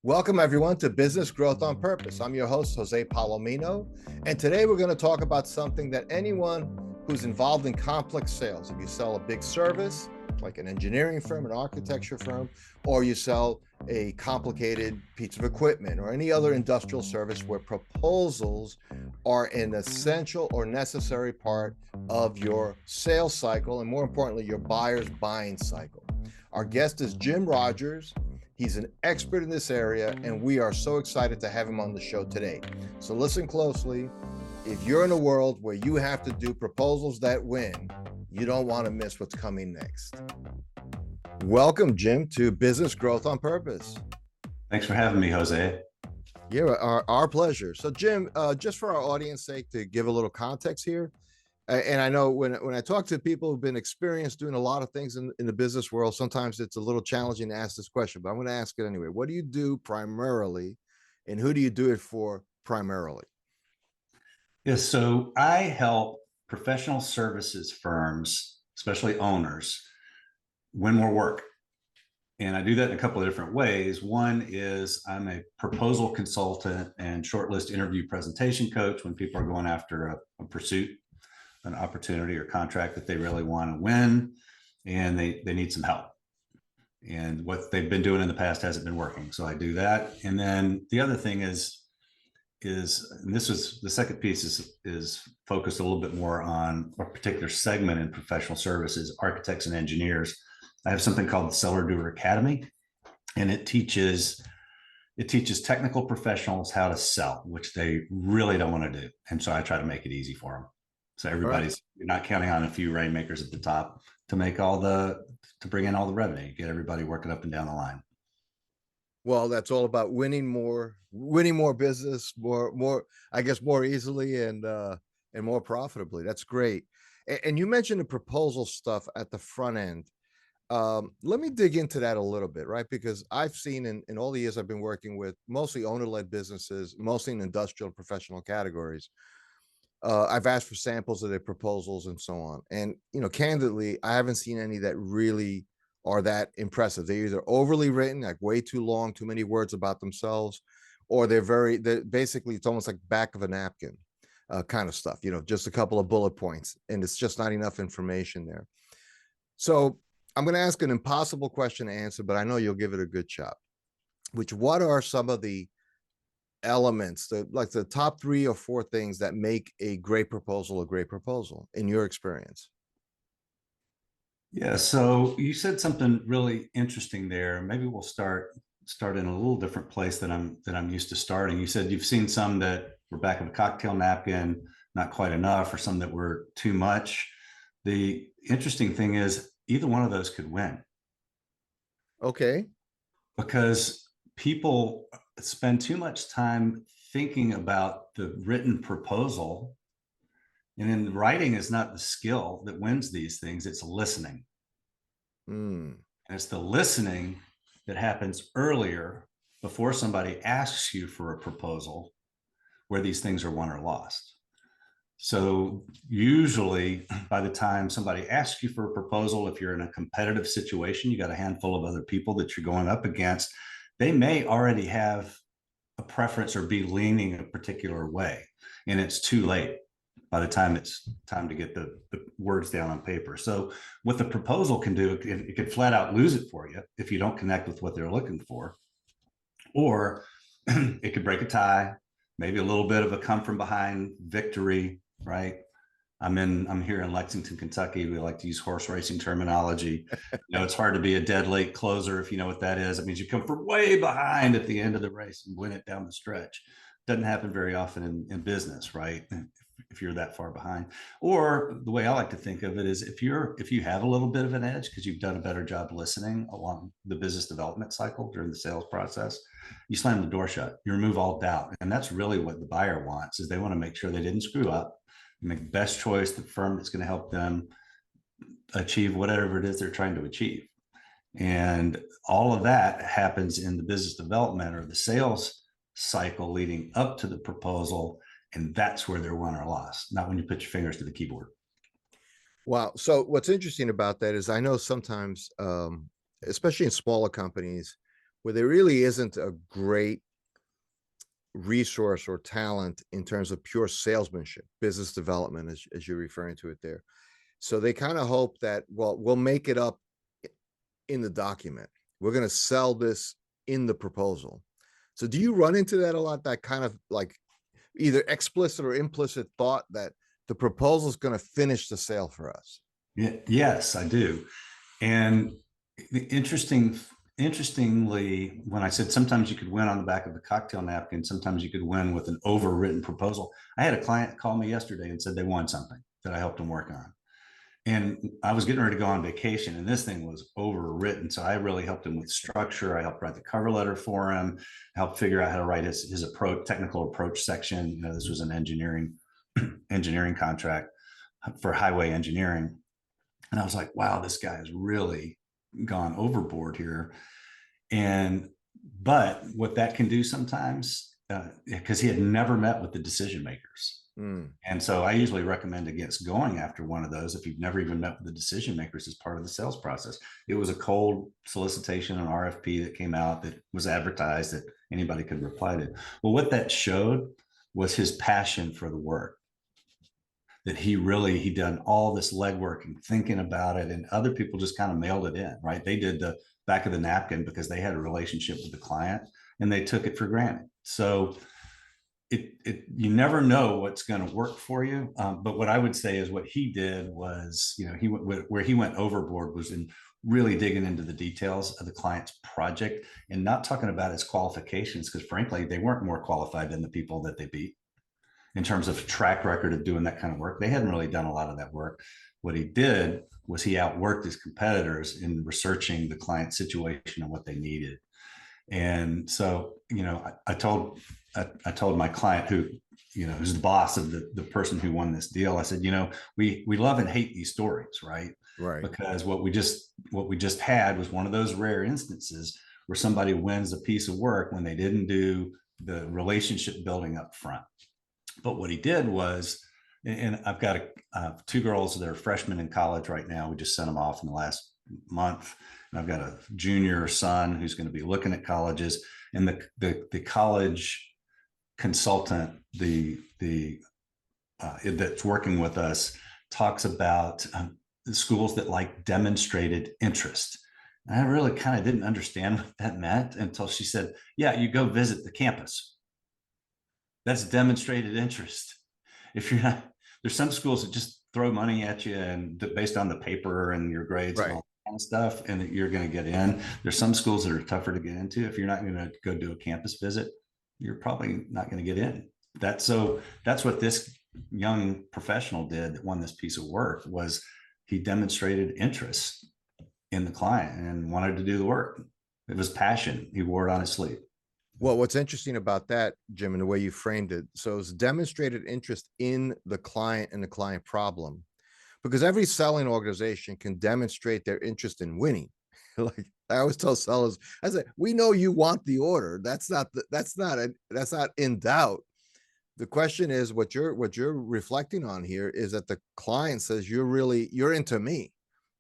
Welcome, everyone, to Business Growth on Purpose. I'm your host, Jose Palomino, and today we're going to talk about something that anyone who's involved in complex sales, if you sell a big service, like an engineering firm, an architecture firm, or you sell a complicated piece of equipment or any other industrial service where proposals are an essential or necessary part of your sales cycle, and more importantly, your buyer's buying cycle. Our guest is Jim Rogers. He's an expert in this area, and we are so excited to have him on the show today. So listen closely. If you're in a world where you have to do proposals that win, you don't want to miss what's coming next. Welcome, Jim, to Business Growth on Purpose. Thanks for having me, Jose. Yeah, our pleasure. So, Jim, just for our audience sake, to give a little context here, and I know when I talk to people who've been experienced doing a lot of things in the business world, sometimes it's a little challenging to ask this question, but I'm going to ask it anyway. What do you do primarily, and who do you do it for primarily? Yes, so I help professional services firms, especially owners, win more work. And I do that in a couple of different ways. One is I'm a proposal consultant and shortlist interview presentation coach when people are going after a pursuit, an opportunity or contract that they really want to win, and they need some help. And what they've been doing in the past hasn't been working. So I do that. And then the other thing is, and this is the second piece is focused a little bit more on a particular segment in professional services, architects and engineers. I have something called the Seller-Doer Academy, and it teaches technical professionals how to sell, which they really don't want to do. And so I try to make it easy for them. So everybody's, you're not counting on a few rainmakers at the top to make to bring in all the revenue. You get everybody working up and down the line. Well, that's all about winning more business, more, I guess, more easily and more profitably. That's great. And you mentioned the proposal stuff at the front end. Let me dig into that a little bit, right? Because I've seen in all the years I've been working with mostly owner-led businesses, mostly in industrial professional categories. I've asked for samples of their proposals and so on. And, candidly, I haven't seen any that really are that impressive. They're either overly written, like way too long, too many words about themselves, or they're basically, it's almost like back of a napkin kind of stuff, just a couple of bullet points, and it's just not enough information there. So I'm going to ask an impossible question to answer, but I know you'll give it a good shot. What are some of the elements, like the top 3 or 4 things that make a great proposal in your experience? Yeah, so you said something really interesting there. Maybe we'll start in a little different place than I'm used to starting. You said you've seen some that were back of a cocktail napkin, not quite enough, or some that were too much. The interesting thing is either one of those could win. Okay. Because people spend too much time thinking about the written proposal. And then writing is not the skill that wins these things, it's listening. And it's the listening that happens earlier before somebody asks you for a proposal where these things are won or lost. So usually by the time somebody asks you for a proposal, if you're in a competitive situation, you got a handful of other people that you're going up against, they may already have a preference or be leaning a particular way, and it's too late by the time it's time to get the words down on paper. So what the proposal can do, it could flat out lose it for you if you don't connect with what they're looking for, or it could break a tie, maybe a little bit of a come from behind victory, right? I'm here in Lexington, Kentucky. We like to use horse racing terminology. It's hard to be a dead late closer if you know what that is. It means you come from way behind at the end of the race and win it down the stretch. Doesn't happen very often in business, right? If you're that far behind. Or the way I like to think of it is if you have a little bit of an edge because you've done a better job listening along the business development cycle during the sales process, you slam the door shut, you remove all doubt. And that's really what the buyer wants, is they want to make sure they didn't screw up, make the best choice, the firm that's going to help them achieve whatever it is they're trying to achieve. And all of that happens in the business development or the sales cycle leading up to the proposal. And that's where they're won or lost, not when you put your fingers to the keyboard. Wow. So what's interesting about that is I know sometimes, especially in smaller companies, where there really isn't a great resource or talent in terms of pure salesmanship, business development, as you're referring to it there. So they kind of hope that, well, we'll make it up in the document. We're going to sell this in the proposal. So do you run into that a lot? That kind of like either explicit or implicit thought that the proposal is going to finish the sale for us? Yeah, yes, I do. And interestingly, when I said sometimes you could win on the back of a cocktail napkin, sometimes you could win with an overwritten proposal. I had a client call me yesterday and said they won something that I helped them work on. And I was getting ready to go on vacation, and this thing was overwritten. So I really helped him with structure. I helped write the cover letter for him, helped figure out how to write his approach, technical approach section. You know, this was an engineering contract for highway engineering. And I was like, wow, this guy has really gone overboard here. And, but what that can do sometimes, because he had never met with the decision makers. And so I usually recommend against going after one of those if you've never even met with the decision makers as part of the sales process. It was a cold solicitation, an RFP that came out that was advertised that anybody could reply to. Well, what that showed was his passion for the work. That he done all this legwork and thinking about it, and other people just kind of mailed it in, right? They did the back of the napkin because they had a relationship with the client and they took it for granted. So you never know what's going to work for you. But what I would say is what he did was, you know, where he went overboard was in really digging into the details of the client's project and not talking about his qualifications, because frankly, they weren't more qualified than the people that they beat in terms of track record of doing that kind of work. They hadn't really done a lot of that work. What he did was he outworked his competitors in researching the client situation and what they needed. And so, you know, I told my client who, you know, who's the boss of the person who won this deal, I said, you know, we love and hate these stories, right? Right. Because what we just had was one of those rare instances where somebody wins a piece of work when they didn't do the relationship building up front. But what he did was, and I've got two girls that are freshmen in college right now. We just sent them off in the last month. And I've got a junior son who's going to be looking at colleges, and the college consultant, that's working with us, talks about the schools that like demonstrated interest. And I really kind of didn't understand what that meant until she said, yeah, you go visit the campus. That's demonstrated interest. If you're not, there's some schools that just throw money at you and based on the paper and your grades and all that kind of stuff, and that you're going to get in. There's some schools that are tougher to get into. If you're not going to go do a campus visit, you're probably not going to get in. That's what this young professional did that won this piece of work, was he demonstrated interest in the client and wanted to do the work. It was passion. He wore it on his sleeve. Well, what's interesting about that, Jim, and the way you framed it, so it's demonstrated interest in the client and the client problem, because every selling organization can demonstrate their interest in winning. Like I always tell sellers, I say, we know you want the order. That's not in doubt. The question is what you're reflecting on here is that the client says you're into me.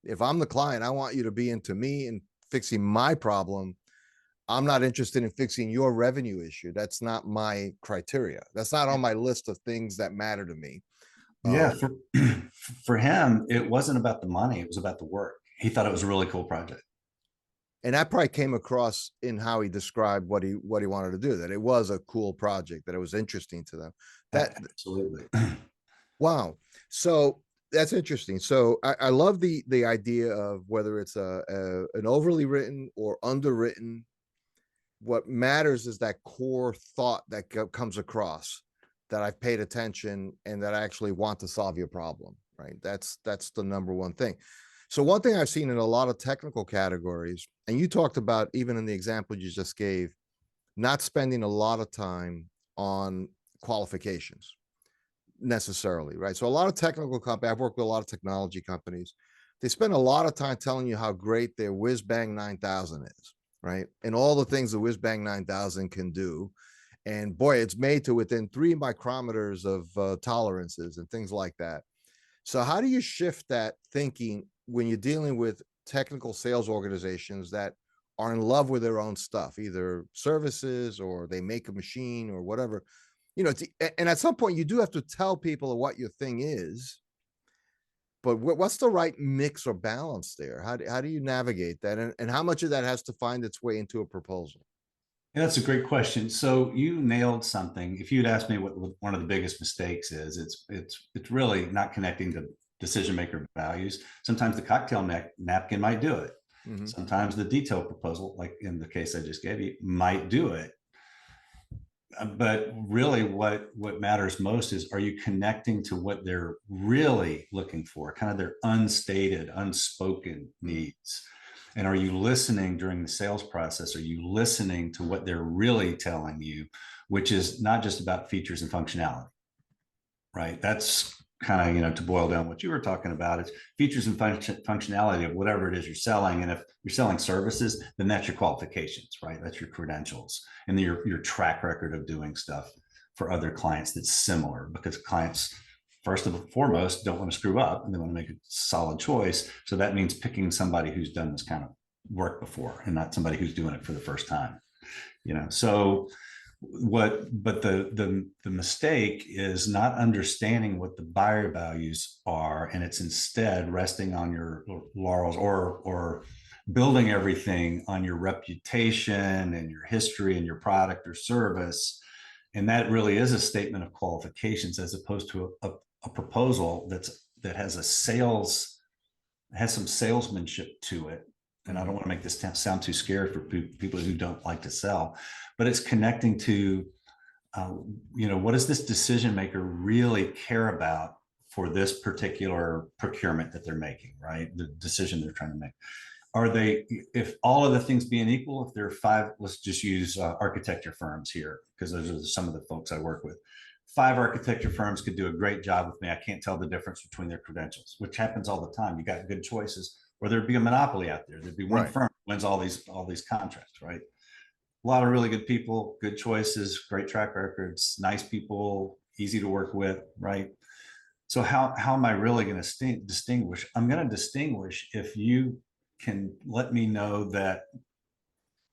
If I'm the client, I want you to be into me and fixing my problem. I'm not interested in fixing your revenue issue. That's not my criteria. That's not on my list of things that matter to me. Yeah, for him, it wasn't about the money. It was about the work. He thought it was a really cool project. And that probably came across in how he described what he wanted to do, that it was a cool project, that it was interesting to them. That absolutely. Wow. So that's interesting. So I love the idea of whether it's an overly written or underwritten. What matters is that core thought that comes across, that I've paid attention and that I actually want to solve your problem, right? That's the number one thing. So one thing I've seen in a lot of technical categories, and you talked about even in the example you just gave, not spending a lot of time on qualifications necessarily, right? So a lot of technical companies, I've worked with a lot of technology companies, they spend a lot of time telling you how great their whiz bang 9000 is, right? And all the things the whiz bang 9000 can do. And boy, it's made to within 3 micrometers of tolerances and things like that. So how do you shift that thinking when you're dealing with technical sales organizations that are in love with their own stuff, either services or they make a machine or whatever. And at some point you do have to tell people what your thing is, but what's the right mix or balance there? How do you navigate that? And how much of that has to find its way into a proposal? Yeah, that's a great question. So you nailed something. If you'd asked me what one of the biggest mistakes is, it's really not connecting to decision maker values. Sometimes the cocktail napkin might do it. Mm-hmm. Sometimes the detailed proposal, like in the case I just gave you, might do it. But really what matters most is, are you connecting to what they're really looking for, kind of their unstated, unspoken needs? And are you listening during the sales process? Are you listening to what they're really telling you, which is not just about features and functionality, right? That's kind of, to boil down what you were talking about, it's features and functionality of whatever it is you're selling. And if you're selling services, then that's your qualifications, right? That's your credentials and your track record of doing stuff for other clients that's similar, because clients, first and foremost, don't want to screw up and they want to make a solid choice. So that means picking somebody who's done this kind of work before and not somebody who's doing it for the first time. So but the mistake is not understanding what the buyer values are, and it's instead resting on your laurels, or building everything on your reputation and your history and your product or service. And that really is a statement of qualifications, as opposed to a proposal that has some salesmanship to it. And I don't want to make this sound too scary for people who don't like to sell, but it's connecting to, what does this decision maker really care about for this particular procurement that they're making, right? The decision they're trying to make. Are they, if all of the things being equal, if there are five, let's just use architecture firms here, because those are some of the folks I work with. 5 architecture firms could do a great job with me. I can't tell the difference between their credentials, which happens all the time. You got good choices, or there'd be a monopoly out there. There'd be one firm that wins all these contracts, right? A lot of really good people, good choices, great track records, nice people, easy to work with, right? So how am I really going to distinguish? I'm going to distinguish if you can let me know that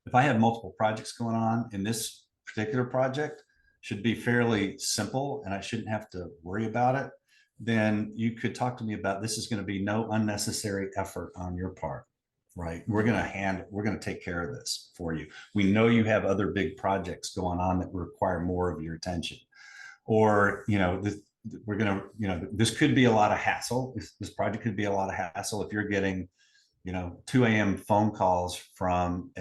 if I have multiple projects going on, in this particular project should be fairly simple and I shouldn't have to worry about it, then you could talk to me about, this is going to be no unnecessary effort on your part, right? We're going to take care of this for you. We know you have other big projects going on that require more of your attention. Or, we're going to, this could be a lot of hassle. This project could be a lot of hassle if you're getting, 2 a.m. phone calls from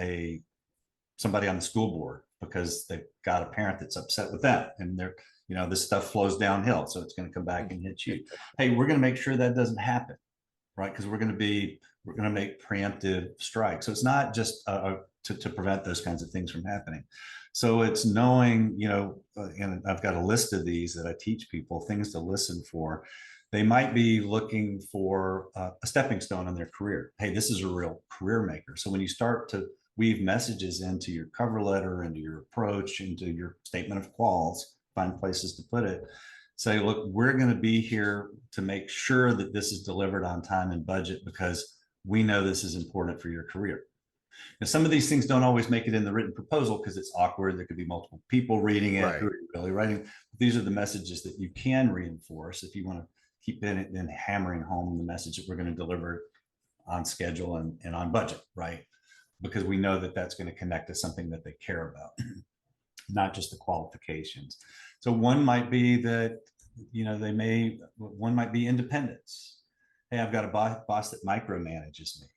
somebody on the school board because they've got a parent that's upset with them, and they're, this stuff flows downhill, so it's going to come back and hit you. Hey, we're going to make sure that doesn't happen, right? Because we're going to make preemptive strikes. So it's not just to prevent those kinds of things from happening. So it's knowing, and I've got a list of these that I teach people, things to listen for. They might be looking for a stepping stone in their career. Hey, this is a real career maker. So when you start to weave messages into your cover letter, into your approach, into your statement of quals, find places to put it, say, look, we're going to be here to make sure that this is delivered on time and budget because we know this is important for your career. Now, some of these things don't always make it in the written proposal because it's awkward. There could be multiple people reading it. Who are you really writing? These are the messages that you can reinforce if you want to keep in it and hammering home the message that we're going to deliver on schedule and on budget, right? Because we know that that's going to connect to something that they care about, not just the qualifications. So one might be that, one might be independence. Hey, I've got a boss that micromanages me.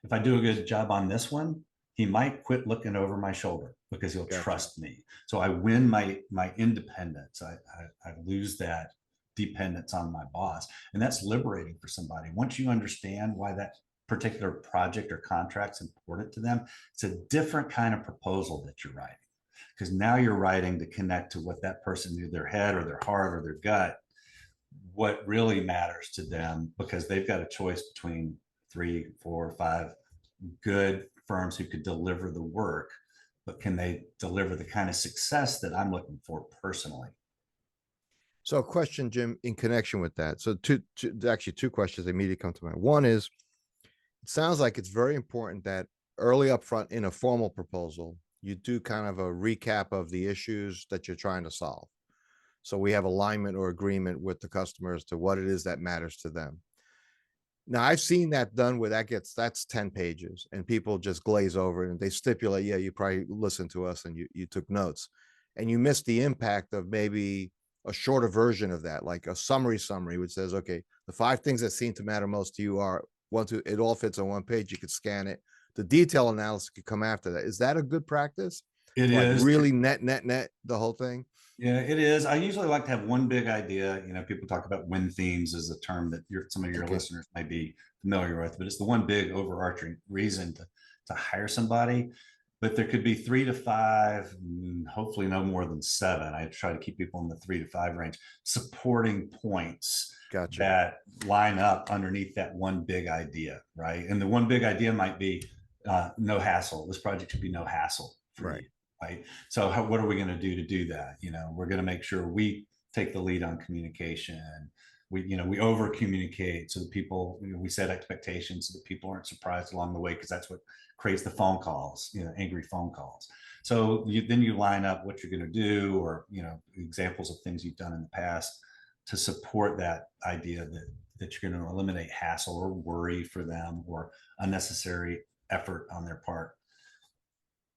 If I do a good job on this one, he might quit looking over my shoulder because he'll trust me. So I win my independence. I lose that dependence on my boss. And that's liberating for somebody. Once you understand why that particular project or contract's important to them, it's a different kind of proposal that you're writing, because now you're writing to connect to what that person knew, their head or their heart or their gut, what really matters to them, because they've got a choice between 3, 4, 5 good firms who could deliver the work, but can they deliver the kind of success that I'm looking for personally? So a question, Jim, in connection with that. So actually two questions immediately come to mind. One is, it sounds like it's very important that early upfront in a formal proposal, you do kind of a recap of the issues that you're trying to solve. So we have alignment or agreement with the customer as to what it is that matters to them. Now I've seen that done where that's 10 pages and people just glaze over it and they stipulate, yeah, you probably listened to us and you took notes and you missed the impact of maybe a shorter version of that, like a summary, which says, okay, the 5 things that seem to matter most to you are 1, 2, it all fits on one page. You could scan it. The detail analysis could come after that. Is that a good practice It to like is. really net the whole thing? Yeah, it is. I usually like to have one big idea. You know, people talk about win themes as a term that some of your Okay. listeners may be familiar with, but it's the one big overarching reason to hire somebody. But there could be 3 to 5, hopefully no more than 7. I try to keep people in the 3 to 5 range, supporting points Gotcha. that line up underneath that one big idea, right? And the one big idea might be no hassle. This project should be no hassle for Right. you. Right. So what are we going to do that? You know, we're going to make sure we take the lead on communication. We over communicate so that people, we set expectations so that people aren't surprised along the way, because that's what creates the phone calls, angry phone calls. So then you line up what you're going to do, or, examples of things you've done in the past to support that idea that you're going to eliminate hassle or worry for them or unnecessary effort on their part,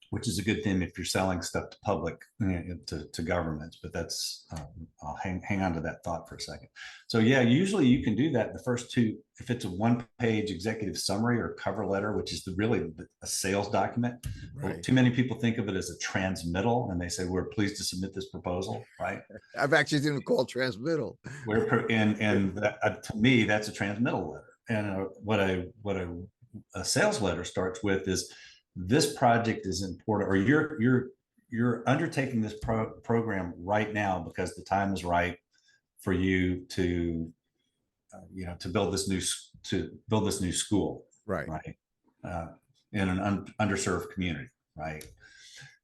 which is a good thing if you're selling stuff to public, to governments. But that's, I'll hang on to that thought for a second. So yeah, usually you can do that in the first 2, if it's a 1-page executive summary or cover letter, which is really a sales document. Right. Well, too many people think of it as a transmittal, and they say, we're pleased to submit this proposal, right? I've actually seen it called transmittal. And that, to me, that's a transmittal letter. And what a sales letter starts with is, this project is important, or you're undertaking this program right now because the time is right for you to to build this new school, Right. In an underserved community, right?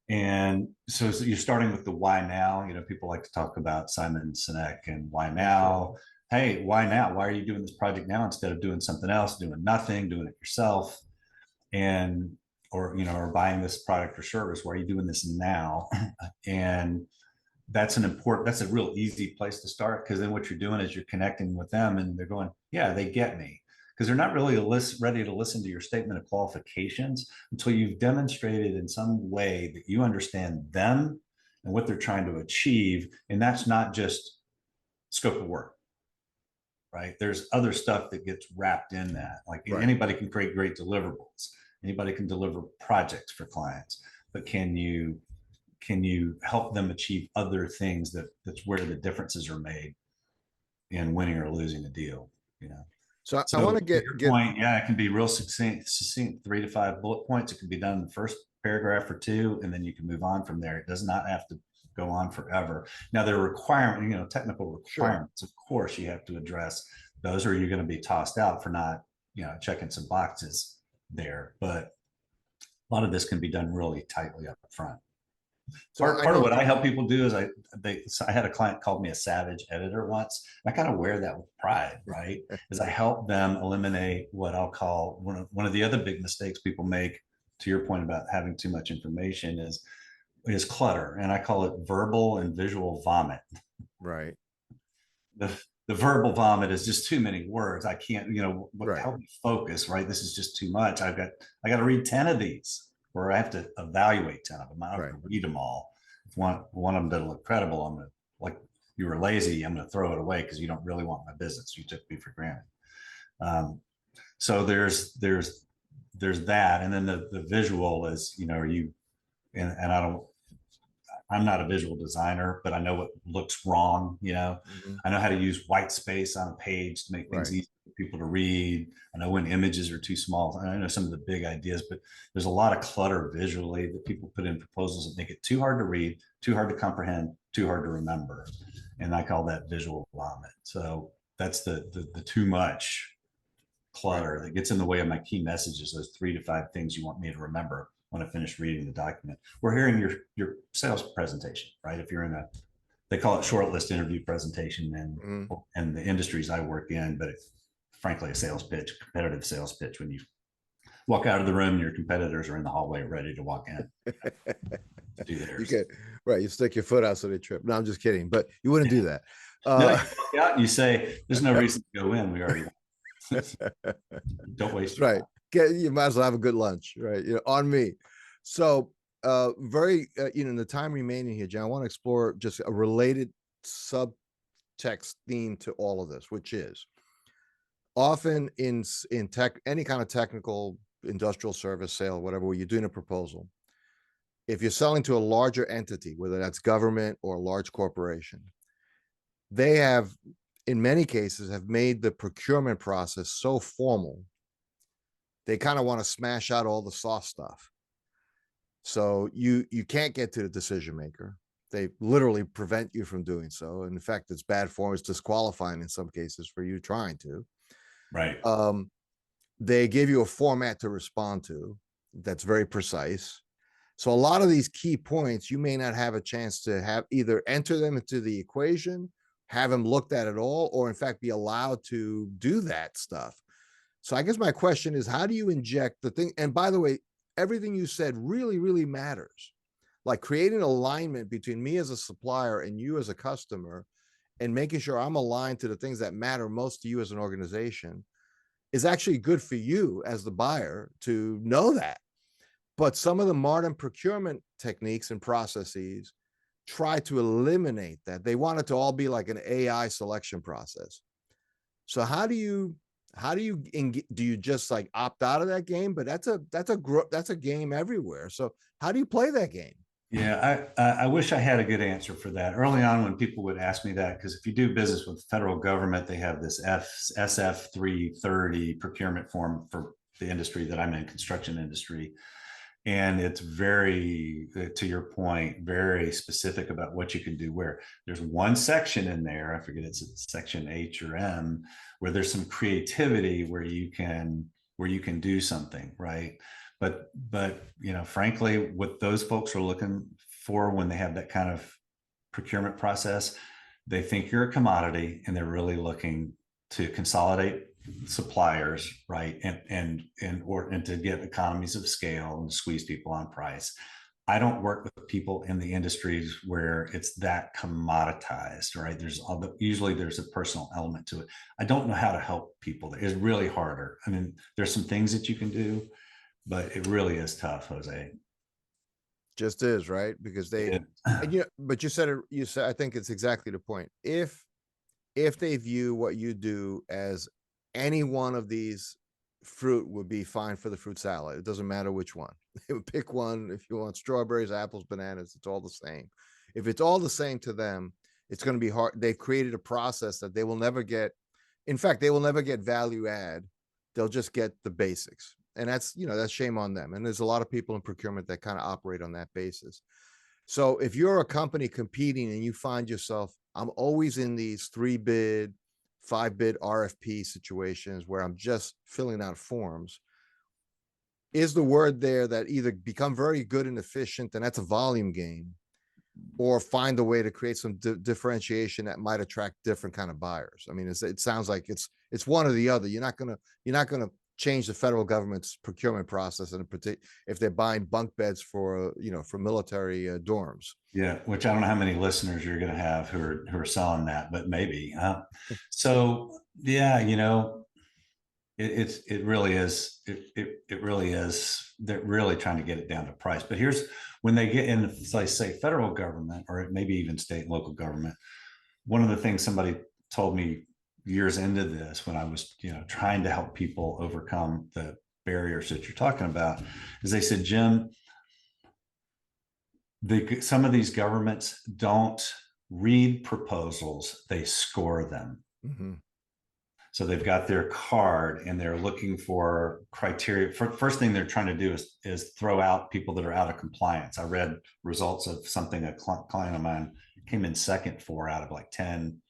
And so you're starting with the why now. People like to talk about Simon Sinek and why now. Hey, why now? Why are you doing this project now instead of doing something else, doing nothing, doing it yourself? And or buying this product or service. Why are you doing this now? And that's a real easy place to start, because then what you're doing is you're connecting with them and they're going, yeah, they get me. Because they're not really ready to listen to your statement of qualifications until you've demonstrated in some way that you understand them and what they're trying to achieve. And that's not just scope of work, right? There's other stuff that gets wrapped in that. Like anybody can create great deliverables. Anybody can deliver projects for clients, but can you help them achieve other things that's where the differences are made in winning or losing a deal, So I want to get point. Yeah, it can be real succinct, 3 to 5 bullet points. It can be done in the first paragraph or 2, and then you can move on from there. It does not have to go on forever. Now, there are technical requirements. Sure. Of course, you have to address those, or you're going to be tossed out for not, checking some boxes there. But a lot of this can be done really tightly up front. So part of what I help people do is I had a client called me a savage editor once. I kind of wear that with pride, right? Is I help them eliminate what I'll call one of the other big mistakes people make, to your point about having too much information, is clutter. And I call it verbal and visual vomit. Right. The verbal vomit is just too many words. I can't, help me focus, right? This is just too much. I got to read 10 of these, or I have to evaluate 10 of them. I don't have to read them all. If one of them doesn't look credible, I'm going to, like, you were lazy, I'm going to throw it away because you don't really want my business. You took me for granted. So there's that. And then the visual is, I'm not a visual designer, but I know what looks wrong. I know how to use white space on a page to make things easy for people to read. I know when images are too small. I know some of the big ideas, but there's a lot of clutter visually that people put in proposals that make it too hard to read, too hard to comprehend, too hard to remember. And I call that visual vomit. So that's the too much clutter that gets in the way of my key messages, those 3 to 5 things you want me to remember when I finish reading the document. We're hearing your sales presentation, right? If you're in they call it shortlist interview presentation and the industries I work in, but it's frankly a sales pitch, competitive sales pitch when you walk out of the room and your competitors are in the hallway ready to walk in to do You theirs. get right. You stick your foot out so they trip. No, I'm just kidding. But you wouldn't do that. No, you Uh, walk out and you say, there's no reason to go in. We already don't waste That's your right. time. You might as well have a good lunch, right? On me. So, very, in the time remaining here, John, I want to explore just a related subtext theme to all of this, which is often in tech, any kind of technical industrial service sale, whatever, where you're doing a proposal. If you're selling to a larger entity, whether that's government or a large corporation, they have, in many cases, have made the procurement process so formal they kind of want to smash out all the soft stuff. So you can't get to the decision maker. They literally prevent you from doing so. And in fact, it's bad form. It's disqualifying in some cases for you trying to. Right. They give you a format to respond to that's very precise. So a lot of these key points, you may not have a chance to have either enter them into the equation, have them looked at at all, or in fact be allowed to do that stuff. So I guess my question is, how do you inject the thing? And by the way, everything you said really, really matters. Like creating alignment between me as a supplier and you as a customer, and making sure I'm aligned to the things that matter most to you as an organization is actually good for you as the buyer to know that. But some of the modern procurement techniques and processes try to eliminate that. They want it to all be like an AI selection process. So do you just like opt out of that game? But that's a game everywhere. So how do you play that game? Yeah, I wish I had a good answer for that. Early on, when people would ask me that, because if you do business with the federal government, they have this SF 330 procurement form for the industry that I'm in, construction industry. And it's very, to your point, very specific about what you can do where. There's one section in there, I forget it's section H or M, where there's some creativity where you can do something, right? But frankly, what those folks are looking for when they have that kind of procurement process, they think you're a commodity and they're really looking to consolidate suppliers, right? And to get economies of scale and squeeze people on price. I don't work with people in the industries where it's that commoditized, right? Usually there's a personal element to it. I don't know how to help people. It's really harder. I mean, there's some things that you can do, but it really is tough, Jose. Just is, right? Because Yeah. but you said, I think it's exactly the point. If they view what you do as any one of these fruit would be fine for the fruit salad, it doesn't matter which one. They would pick one. If you want strawberries, apples, bananas, it's all the same. If it's all the same to them, it's going to be hard. They've created a process that they will never get. In fact, they will never get value add. They'll just get the basics. And that's shame on them. And there's a lot of people in procurement that kind of operate on that basis. So if you're a company competing and you find yourself, I'm always in these 3 bid, 5 bid RFP situations where I'm just filling out forms. Is the word there that either become very good and efficient, and that's a volume game, or find a way to create some differentiation that might attract different kind of buyers? I mean, it sounds like it's one or the other. You're not gonna change the federal government's procurement process in a particular if they're buying bunk beds for for military dorms. Yeah, which I don't know how many listeners you're going to have who are selling that, but maybe. So yeah, it really is. It really is. They're really trying to get it down to price. But here's when they get in, like say federal government or maybe even state and local government. One of the things somebody told me years into this when I was trying to help people overcome the barriers that you're talking about is they said, Jim, some of these governments don't read proposals, they score them. Mm-hmm. So they've got their card and they're looking for criteria. First thing they're trying to do is throw out people that are out of compliance. I read results of something a client of mine came in second for out of like 10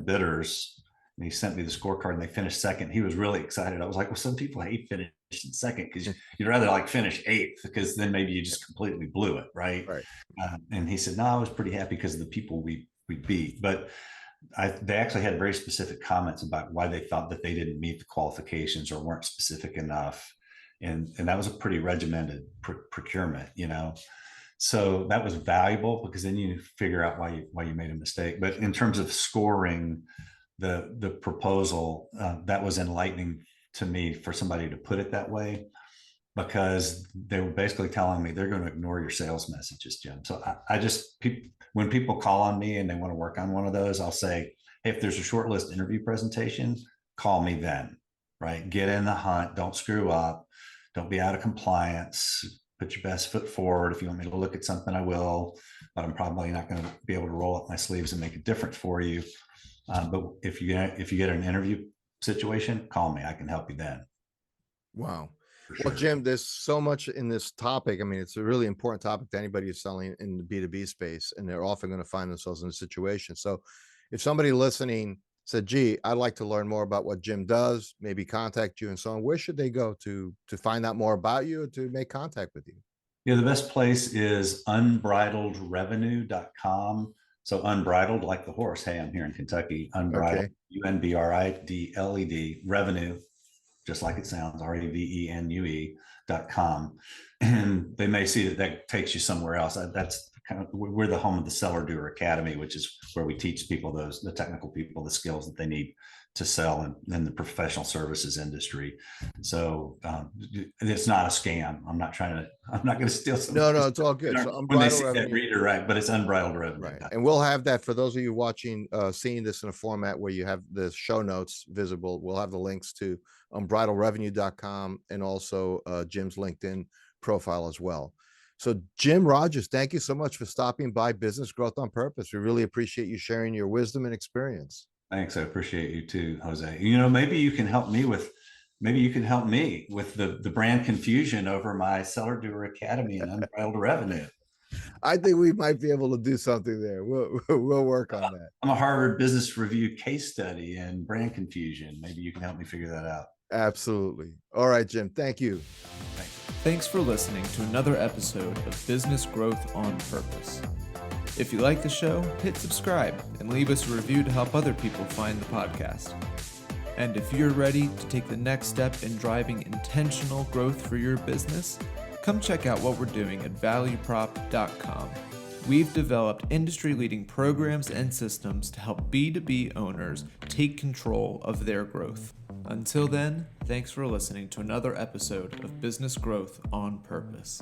bidders. And he sent me the scorecard and they finished second. He was really excited. I was like, well, some people hate finishing second because you'd rather like finish eighth because then maybe you just completely blew it, right? Right. And he said, no, I was pretty happy because of the people we beat. But they actually had very specific comments about why they thought that they didn't meet the qualifications or weren't specific enough. And that was a pretty regimented procurement, So that was valuable because then you figure out why you made a mistake. But in terms of scoring the proposal, that was enlightening to me for somebody to put it that way, because they were basically telling me they're going to ignore your sales messages, Jim. So I just, when people call on me and they want to work on one of those, I'll say, hey, if there's a short list interview presentation, call me then, right? Get in the hunt. Don't screw up. Don't be out of compliance. Put your best foot forward. If you want me to look at something, I will, but I'm probably not going to be able to roll up my sleeves and make a difference for you. But if you get an interview situation, call me. I can help you then. Wow. For Well, sure. Jim, there's so much in this topic. I mean, it's a really important topic to anybody who's selling in the B2B space, and they're often going to find themselves in a situation. So if somebody listening said, gee, I'd like to learn more about what Jim does, maybe contact you and so on, where should they go to find out more about you, to make contact with you? Yeah, the best place is unbridledrevenue.com. So unbridled, like the horse. Hey, I'm here in Kentucky. Unbridled, Okay. UNBRIDLED, revenue, just like it sounds, REVENUE.com. And they may see that takes you somewhere else. That's kind of, we're the home of the Seller-Doer Academy, which is where we teach people the technical people, the skills that they need to sell in the professional services industry. So it's not a scam. I'm not going to steal No, somebody's it's all good. So when they Unbridled see that Revenue. redirect, but it's unbridled revenue. Right. And we'll have that for those of you watching, seeing this in a format where you have the show notes visible. We'll have the links to unbridledrevenue.com and also Jim's LinkedIn profile as well. So Jim Rogers, thank you so much for stopping by Business Growth on Purpose. We really appreciate you sharing your wisdom and experience. Thanks. I appreciate you too, Jose. Maybe you can help me with the brand confusion over my Seller-Doer Academy and Unbridled Revenue. I think we might be able to do something there. We'll work on that. I'm a Harvard Business Review case study in brand confusion. Maybe you can help me figure that out. Absolutely. All right, Jim. Thank you. Thanks for listening to another episode of Business Growth on Purpose. If you like the show, hit subscribe and leave us a review to help other people find the podcast. And if you're ready to take the next step in driving intentional growth for your business, come check out what we're doing at valueprop.com. We've developed industry-leading programs and systems to help B2B owners take control of their growth. Until then, thanks for listening to another episode of Business Growth on Purpose.